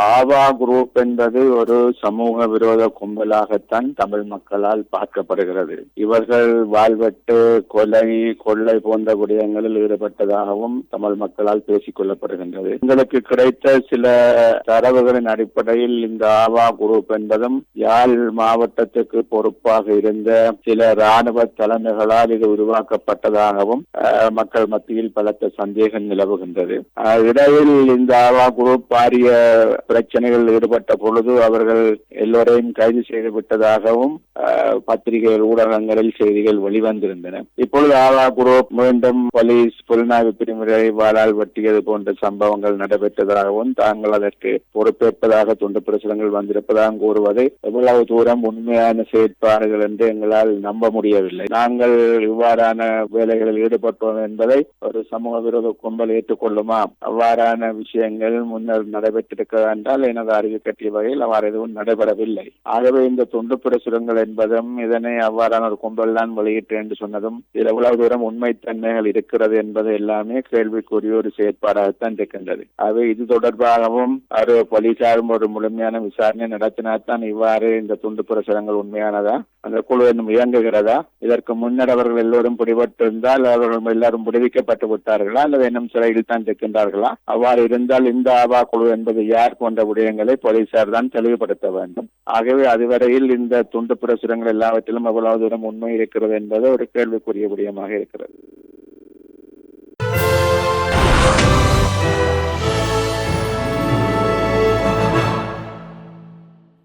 ஆவா group என்பது ஒரு சமூக விரோத கும்பலாகத்தான் தமிழ் மக்களால் பார்க்கப்படுகிறது. இவர்கள் வாழ்வெட்டு, கொள்ளை போன்ற விடயங்களில் ஈடுபட்டதாகவும் தமிழ் மக்களால் பேசிக் கொள்ளப்படுகின்றது. எங்களுக்கு கிடைத்த சில தரவுகளின் அடிப்படையில் இந்த ஆவா குரூப் என்பதும் யாழ் மாவட்டத்துக்கு பொறுப்பாக இருந்த சில இராணுவ தலைமைகளால் இது உருவாக்கப்பட்டதாகவும் மக்கள் மத்தியில் பலத்த சந்தேகம் நிலவுகின்றது. இடையில் இந்த ஆவா குரூப் பாரிய பிரச்சனைகளில் ஈடுபட்ட பொழுது அவர்கள் எல்லோரையும் கைது செய்து விட்டதாகவும் பத்திரிகை ஊடகங்களில் செய்திகள் வெளிவந்திருந்தன. இப்பொழுது ஆவா குரூப் மீண்டும் போலீஸ் புலனாய்வு பிரிமுறை வாளால் வெட்டியது போன்ற சம்பவங்கள் நடைபெற்றதாகவும் தாங்கள் அதற்கு பொறுப்பேற்பதாக துண்டு பிரசுரங்கள் வந்திருப்பதாகவும் கூறுவது எவ்வளவு தூரம் உண்மையான செயற்பாடுகள் என்று எங்களால் நம்ப முடியவில்லை. நாங்கள் இவ்வாறான வேலைகளில் ஈடுபட்டோம் என்பதை ஒரு சமூக விரோத கும்பல் ஏற்றுக்கொள்ளுமா? அவ்வாறான விஷயங்கள் முன்னர் நடைபெற்றிருக்க என்றால் எனது அறிவு கட்டிய வகையில் அவ்வாறு எதுவும் நடைபெறவில்லை. ஆகவே இந்த துண்டு பிரசுரங்கள் என்பதும் இதனை அவ்வாறான ஒரு கும்பல் தான் வெளியிட்டு என்று சொன்னதும் இதில் எவ்வளவு தூரம் உண்மைத்தன்மைகள் இருக்கிறது என்பது எல்லாமே கேள்விக்குரிய ஒரு செயற்பாடாகத்தான் இருக்கின்றது. ஆகவே இது தொடர்பாகவும் ஒரு போலீசாரும் ஒரு முழுமையான விசாரணை நடத்தினால்தான் இவ்வாறு இந்த துண்டு பிரசுரங்கள் உண்மையானதா, அந்த குழு இன்னும் இயங்குகிறதா, இதற்கு முன்னர் அவர்கள் எல்லோரும் பிடிபட்டிருந்தால் அவர்கள் எல்லாரும் விடுவிக்கப்பட்டு விட்டார்களா அல்லது இன்னும் சிறையில் தான் இருக்கின்றார்களா? அவ்வாறு இருந்தால் இந்த ஆவா குழு என்பது யார் போன்ற விடயங்களை போலீசார் தான் தெளிவுபடுத்த வேண்டும். ஆகவே அதுவரையில் இந்த துண்டு பிரசுரங்கள் எல்லாவற்றிலும் எவ்வளவு தூரம் உண்மை இருக்கிறது என்பது ஒரு கேள்விக்குரிய விடயமாக இருக்கிறது.